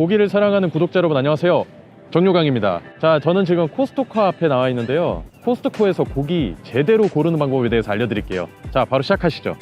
고기를 사랑하는 구독자 여러분 안녕하세요, 정유강입니다. 자, 저는 지금 코스트코 앞에 나와 있는데요, 코스트코에서 고기 제대로 고르는 방법에 대해서 알려드릴게요. 자, 바로 시작하시죠.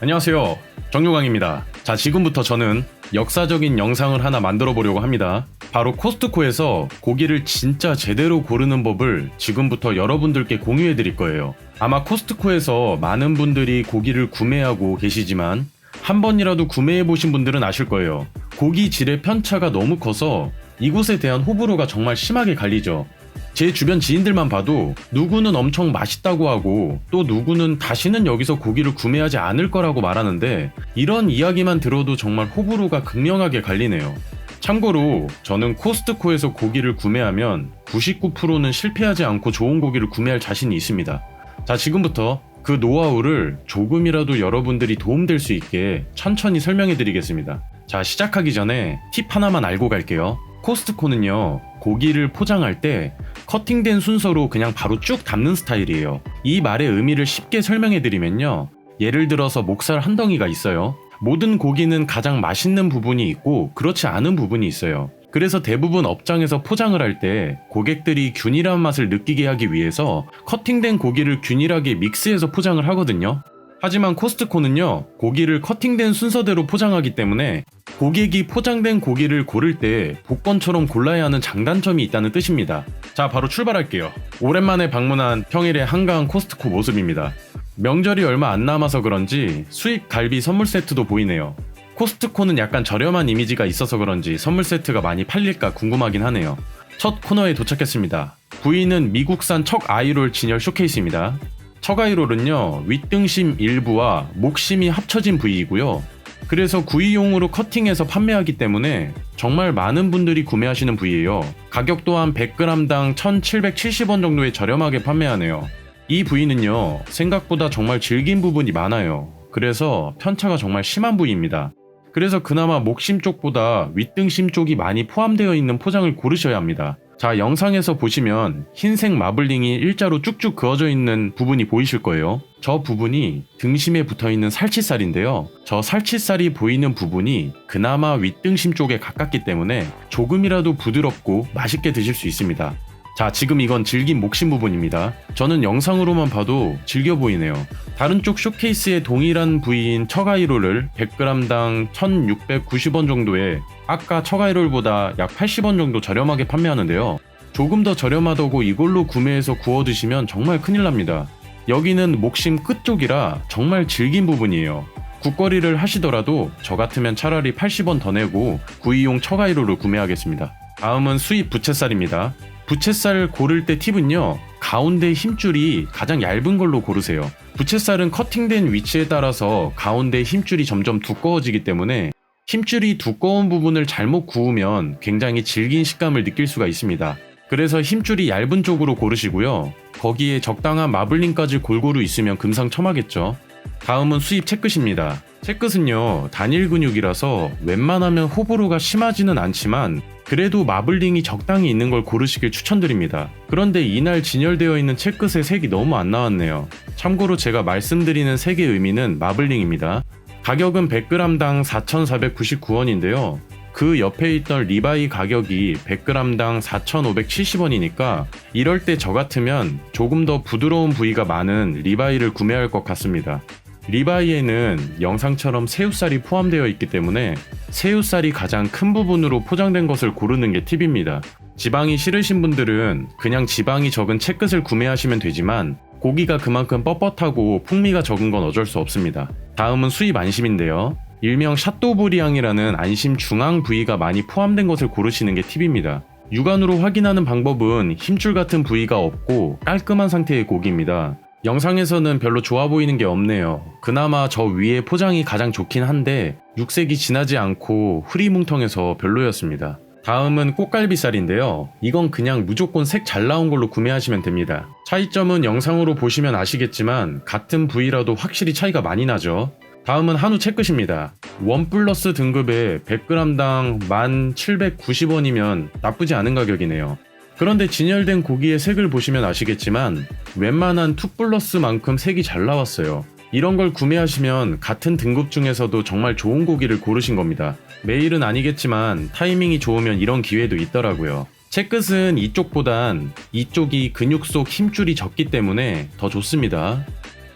안녕하세요, 정유강입니다. 자, 지금부터 저는 역사적인 영상을 하나 만들어 보려고 합니다. 바로 코스트코에서 고기를 진짜 제대로 고르는 법을 지금부터 여러분들께 공유해 드릴 거예요. 아마 코스트코에서 많은 분들이 고기를 구매하고 계시지만 한 번이라도 구매해 보신 분들은 아실 거예요. 고기 질의 편차가 너무 커서 이곳에 대한 호불호가 정말 심하게 갈리죠. 제 주변 지인들만 봐도 누구는 엄청 맛있다고 하고 또 누구는 다시는 여기서 고기를 구매하지 않을 거라고 말하는데, 이런 이야기만 들어도 정말 호불호가 극명하게 갈리네요. 참고로 저는 코스트코에서 고기를 구매하면 99%는 실패하지 않고 좋은 고기를 구매할 자신이 있습니다. 자, 지금부터 그 노하우를 조금이라도 여러분들이 도움될 수 있게 천천히 설명해 드리겠습니다. 자, 시작하기 전에 팁 하나만 알고 갈게요. 코스트코는요, 고기를 포장할 때 커팅된 순서로 그냥 바로 쭉 담는 스타일이에요. 이 말의 의미를 쉽게 설명해 드리면요, 예를 들어서 목살 한 덩이가 있어요. 모든 고기는 가장 맛있는 부분이 있고 그렇지 않은 부분이 있어요. 그래서 대부분 업장에서 포장을 할 때 고객들이 균일한 맛을 느끼게 하기 위해서 커팅된 고기를 균일하게 믹스해서 포장을 하거든요. 하지만 코스트코는요, 고기를 커팅된 순서대로 포장하기 때문에 고객이 포장된 고기를 고를 때 복권처럼 골라야 하는 장단점이 있다는 뜻입니다. 자, 바로 출발할게요. 오랜만에 방문한 평일의 한강 코스트코 모습입니다. 명절이 얼마 안 남아서 그런지 수입 갈비 선물 세트도 보이네요. 코스트코는 약간 저렴한 이미지가 있어서 그런지 선물 세트가 많이 팔릴까 궁금하긴 하네요. 첫 코너에 도착했습니다. 부위는 미국산 척 아이롤 진열 쇼케이스입니다. 척 아이롤은요, 윗등심 일부와 목심이 합쳐진 부위이고요. 그래서 구이용으로 커팅해서 판매하기 때문에 정말 많은 분들이 구매하시는 부위예요. 가격 또한 100g당 1,770원 정도에 저렴하게 판매하네요. 이 부위는요, 생각보다 정말 질긴 부분이 많아요. 그래서 편차가 정말 심한 부위입니다. 그래서 그나마 목심 쪽보다 윗등심 쪽이 많이 포함되어 있는 포장을 고르셔야 합니다. 자, 영상에서 보시면 흰색 마블링이 일자로 쭉쭉 그어져 있는 부분이 보이실 거예요. 저 부분이 등심에 붙어있는 살치살인데요, 저 살치살이 보이는 부분이 그나마 윗등심 쪽에 가깝기 때문에 조금이라도 부드럽고 맛있게 드실 수 있습니다. 자, 지금 이건 질긴 목심 부분입니다. 저는 영상으로만 봐도 질겨 보이네요. 다른 쪽 쇼케이스의 동일한 부위인 척아이롤을 100g당 1,690원 정도에 아까 척아이롤보다 약 80원 정도 저렴하게 판매하는데요. 조금 더 저렴하다고 이걸로 구매해서 구워 드시면 정말 큰일 납니다. 여기는 목심 끝쪽이라 정말 질긴 부분이에요. 국거리를 하시더라도 저 같으면 차라리 80원 더 내고 구이용 척아이롤을 구매하겠습니다. 다음은 수입 부채살입니다. 부채살 고를 때 팁은요, 가운데 힘줄이 가장 얇은 걸로 고르세요. 부채살은 커팅된 위치에 따라서 가운데 힘줄이 점점 두꺼워지기 때문에 힘줄이 두꺼운 부분을 잘못 구우면 굉장히 질긴 식감을 느낄 수가 있습니다. 그래서 힘줄이 얇은 쪽으로 고르시고요. 거기에 적당한 마블링까지 골고루 있으면 금상첨화겠죠. 다음은 수입 채끝입니다. 채끝은요, 단일 근육이라서 웬만하면 호불호가 심하지는 않지만 그래도 마블링이 적당히 있는 걸 고르시길 추천드립니다. 그런데 이날 진열되어 있는 채끝의 색이 너무 안 나왔네요. 참고로 제가 말씀드리는 색의 의미는 마블링입니다. 가격은 100g당 4,499원인데요. 그 옆에 있던 리바이 가격이 100g당 4,570원이니까 이럴 때 저 같으면 조금 더 부드러운 부위가 많은 리바이를 구매할 것 같습니다. 리바이에는 영상처럼 새우살이 포함되어 있기 때문에 새우살이 가장 큰 부분으로 포장된 것을 고르는 게 팁입니다. 지방이 싫으신 분들은 그냥 지방이 적은 채끝을 구매하시면 되지만 고기가 그만큼 뻣뻣하고 풍미가 적은 건 어쩔 수 없습니다. 다음은 수입 안심인데요. 일명 샤또브리앙이라는 안심 중앙 부위가 많이 포함된 것을 고르시는 게 팁입니다. 육안으로 확인하는 방법은 힘줄 같은 부위가 없고 깔끔한 상태의 고기입니다. 영상에서는 별로 좋아 보이는 게 없네요. 그나마 저 위에 포장이 가장 좋긴 한데 육색이 진하지 않고 흐리뭉텅해서 별로였습니다. 다음은 꽃갈비살인데요. 이건 그냥 무조건 색 잘 나온 걸로 구매하시면 됩니다. 차이점은 영상으로 보시면 아시겠지만 같은 부위라도 확실히 차이가 많이 나죠. 다음은 한우 채끝입니다. 원 플러스 등급에 100g당 1,790원이면 나쁘지 않은 가격이네요. 그런데 진열된 고기의 색을 보시면 아시겠지만 웬만한 투 플러스만큼 색이 잘 나왔어요. 이런 걸 구매하시면 같은 등급 중에서도 정말 좋은 고기를 고르신 겁니다. 매일은 아니겠지만 타이밍이 좋으면 이런 기회도 있더라고요. 채끝은 이쪽보단 이쪽이 근육 속 힘줄이 적기 때문에 더 좋습니다.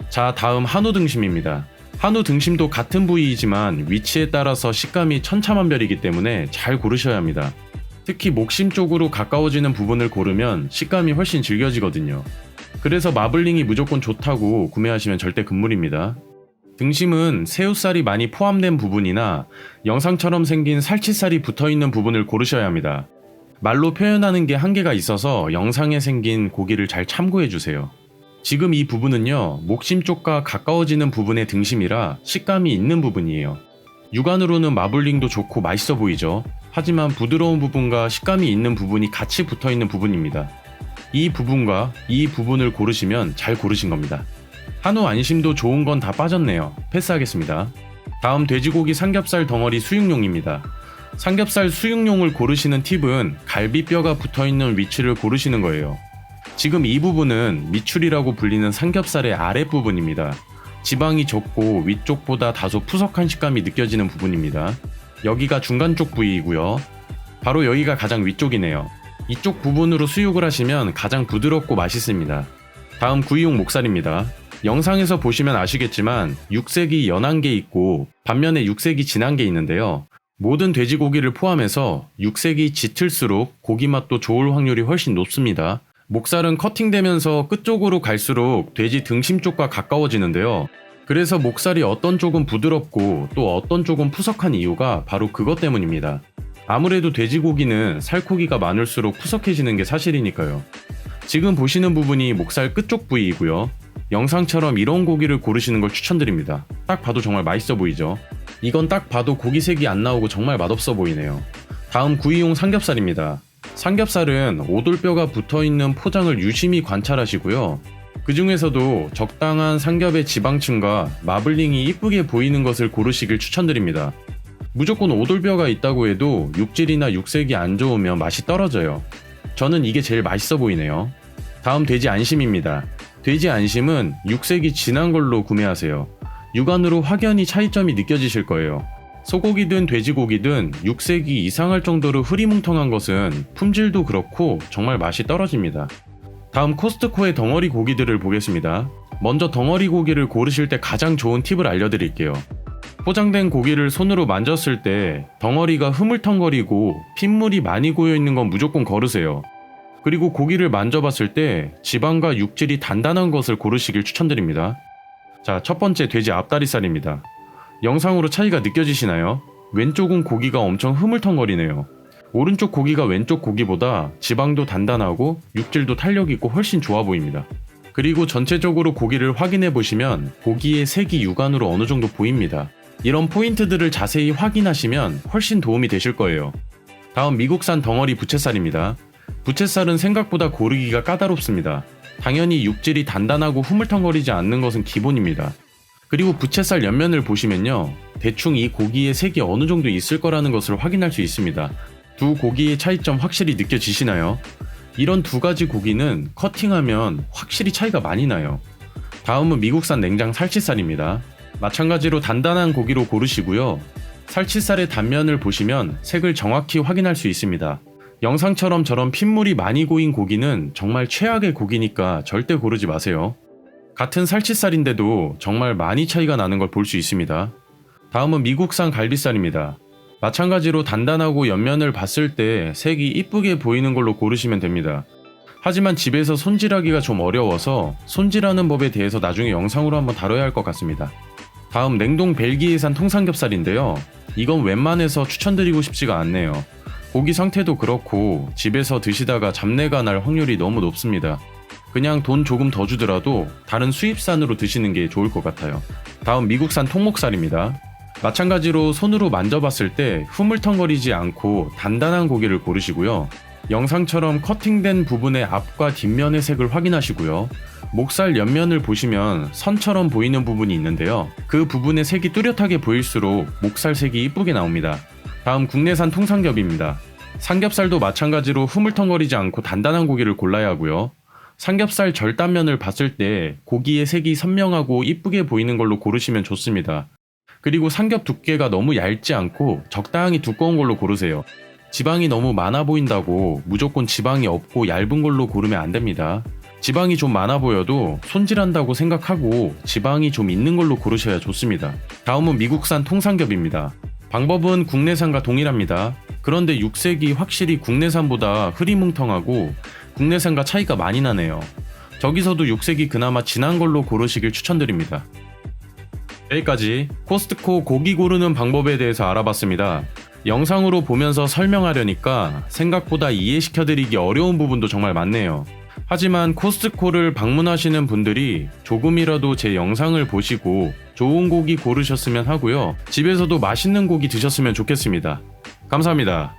자, 다음 한우 등심입니다. 한우 등심도 같은 부위이지만 위치에 따라서 식감이 천차만별이기 때문에 잘 고르셔야 합니다. 특히 목심 쪽으로 가까워지는 부분을 고르면 식감이 훨씬 질겨지거든요. 그래서 마블링이 무조건 좋다고 구매하시면 절대 금물입니다. 등심은 새우살이 많이 포함된 부분이나 영상처럼 생긴 살치살이 붙어있는 부분을 고르셔야 합니다. 말로 표현하는 게 한계가 있어서 영상에 생긴 고기를 잘 참고해주세요. 지금 이 부분은요, 목심 쪽과 가까워지는 부분의 등심이라 식감이 있는 부분이에요. 육안으로는 마블링도 좋고 맛있어 보이죠. 하지만 부드러운 부분과 식감이 있는 부분이 같이 붙어있는 부분입니다. 이 부분과 이 부분을 고르시면 잘 고르신 겁니다. 한우 안심도 좋은 건 다 빠졌네요. 패스하겠습니다. 다음 돼지고기 삼겹살 덩어리 수육용입니다. 삼겹살 수육용을 고르시는 팁은 갈비뼈가 붙어있는 위치를 고르시는 거예요. 지금 이 부분은 미출이라고 불리는 삼겹살의 아랫부분입니다. 지방이 적고 위쪽보다 다소 푸석한 식감이 느껴지는 부분입니다. 여기가 중간 쪽 부위이고요. 바로 여기가 가장 위쪽이네요. 이쪽 부분으로 수육을 하시면 가장 부드럽고 맛있습니다. 다음 구이용 목살입니다. 영상에서 보시면 아시겠지만 육색이 연한 게 있고 반면에 육색이 진한 게 있는데요. 모든 돼지고기를 포함해서 육색이 짙을수록 고기 맛도 좋을 확률이 훨씬 높습니다. 목살은 커팅되면서 끝쪽으로 갈수록 돼지 등심 쪽과 가까워지는데요. 그래서 목살이 어떤 쪽은 부드럽고 또 어떤 쪽은 푸석한 이유가 바로 그것 때문입니다. 아무래도 돼지고기는 살코기가 많을수록 푸석해지는 게 사실이니까요. 지금 보시는 부분이 목살 끝쪽 부위이고요. 영상처럼 이런 고기를 고르시는 걸 추천드립니다. 딱 봐도 정말 맛있어 보이죠? 이건 딱 봐도 고기 색이 안 나오고 정말 맛없어 보이네요. 다음 구이용 삼겹살입니다. 삼겹살은 오돌뼈가 붙어있는 포장을 유심히 관찰하시고요. 그 중에서도 적당한 삼겹의 지방층과 마블링이 이쁘게 보이는 것을 고르시길 추천드립니다. 무조건 오돌뼈가 있다고 해도 육질이나 육색이 안 좋으면 맛이 떨어져요. 저는 이게 제일 맛있어 보이네요. 다음 돼지 안심입니다. 돼지 안심은 육색이 진한 걸로 구매하세요. 육안으로 확연히 차이점이 느껴지실 거예요. 소고기든 돼지고기든 육색이 이상할 정도로 흐리뭉텅한 것은 품질도 그렇고 정말 맛이 떨어집니다. 다음 코스트코의 덩어리 고기들을 보겠습니다. 먼저 덩어리 고기를 고르실 때 가장 좋은 팁을 알려드릴게요. 포장된 고기를 손으로 만졌을 때 덩어리가 흐물텅거리고 핏물이 많이 고여있는 건 무조건 거르세요. 그리고 고기를 만져봤을 때 지방과 육질이 단단한 것을 고르시길 추천드립니다. 자, 첫 번째 돼지 앞다리살입니다. 영상으로 차이가 느껴지시나요? 왼쪽은 고기가 엄청 흐물텅거리네요. 오른쪽 고기가 왼쪽 고기보다 지방도 단단하고 육질도 탄력있고 훨씬 좋아 보입니다. 그리고 전체적으로 고기를 확인해 보시면 고기의 색이 육안으로 어느 정도 보입니다. 이런 포인트들을 자세히 확인하시면 훨씬 도움이 되실 거예요. 다음 미국산 덩어리 부채살입니다. 부채살은 생각보다 고르기가 까다롭습니다. 당연히 육질이 단단하고 흐물텅거리지 않는 것은 기본입니다. 그리고 부채살 옆면을 보시면요, 대충 이 고기의 색이 어느 정도 있을 거라는 것을 확인할 수 있습니다. 두 고기의 차이점 확실히 느껴지시나요? 이런 두 가지 고기는 커팅하면 확실히 차이가 많이 나요. 다음은 미국산 냉장 살치살입니다. 마찬가지로 단단한 고기로 고르시고요. 살치살의 단면을 보시면 색을 정확히 확인할 수 있습니다. 영상처럼 저런 핏물이 많이 고인 고기는 정말 최악의 고기니까 절대 고르지 마세요. 같은 살치살인데도 정말 많이 차이가 나는 걸 볼 수 있습니다. 다음은 미국산 갈비살입니다. 마찬가지로 단단하고 옆면을 봤을 때 색이 이쁘게 보이는 걸로 고르시면 됩니다. 하지만 집에서 손질하기가 좀 어려워서 손질하는 법에 대해서 나중에 영상으로 한번 다뤄야 할 것 같습니다. 다음 냉동 벨기에산 통삼겹살인데요. 이건 웬만해서 추천드리고 싶지가 않네요. 고기 상태도 그렇고 집에서 드시다가 잡내가 날 확률이 너무 높습니다. 그냥 돈 조금 더 주더라도 다른 수입산으로 드시는 게 좋을 것 같아요. 다음 미국산 통목살입니다. 마찬가지로 손으로 만져봤을 때 흐물텅거리지 않고 단단한 고기를 고르시고요. 영상처럼 커팅된 부분의 앞과 뒷면의 색을 확인하시고요. 목살 옆면을 보시면 선처럼 보이는 부분이 있는데요. 그 부분의 색이 뚜렷하게 보일수록 목살 색이 이쁘게 나옵니다. 다음 국내산 통삼겹입니다. 삼겹살도 마찬가지로 흐물텅거리지 않고 단단한 고기를 골라야 하고요. 삼겹살 절단면을 봤을 때 고기의 색이 선명하고 이쁘게 보이는 걸로 고르시면 좋습니다. 그리고 삼겹 두께가 너무 얇지 않고 적당히 두꺼운 걸로 고르세요. 지방이 너무 많아 보인다고 무조건 지방이 없고 얇은 걸로 고르면 안 됩니다. 지방이 좀 많아 보여도 손질한다고 생각하고 지방이 좀 있는 걸로 고르셔야 좋습니다. 다음은 미국산 통삼겹입니다. 방법은 국내산과 동일합니다. 그런데 육색이 확실히 국내산보다 흐리뭉텅하고 국내산과 차이가 많이 나네요. 저기서도 육색이 그나마 진한 걸로 고르시길 추천드립니다. 여기까지 코스트코 고기 고르는 방법에 대해서 알아봤습니다. 영상으로 보면서 설명하려니까 생각보다 이해시켜드리기 어려운 부분도 정말 많네요. 하지만 코스트코를 방문하시는 분들이 조금이라도 제 영상을 보시고 좋은 고기 고르셨으면 하고요. 집에서도 맛있는 고기 드셨으면 좋겠습니다. 감사합니다.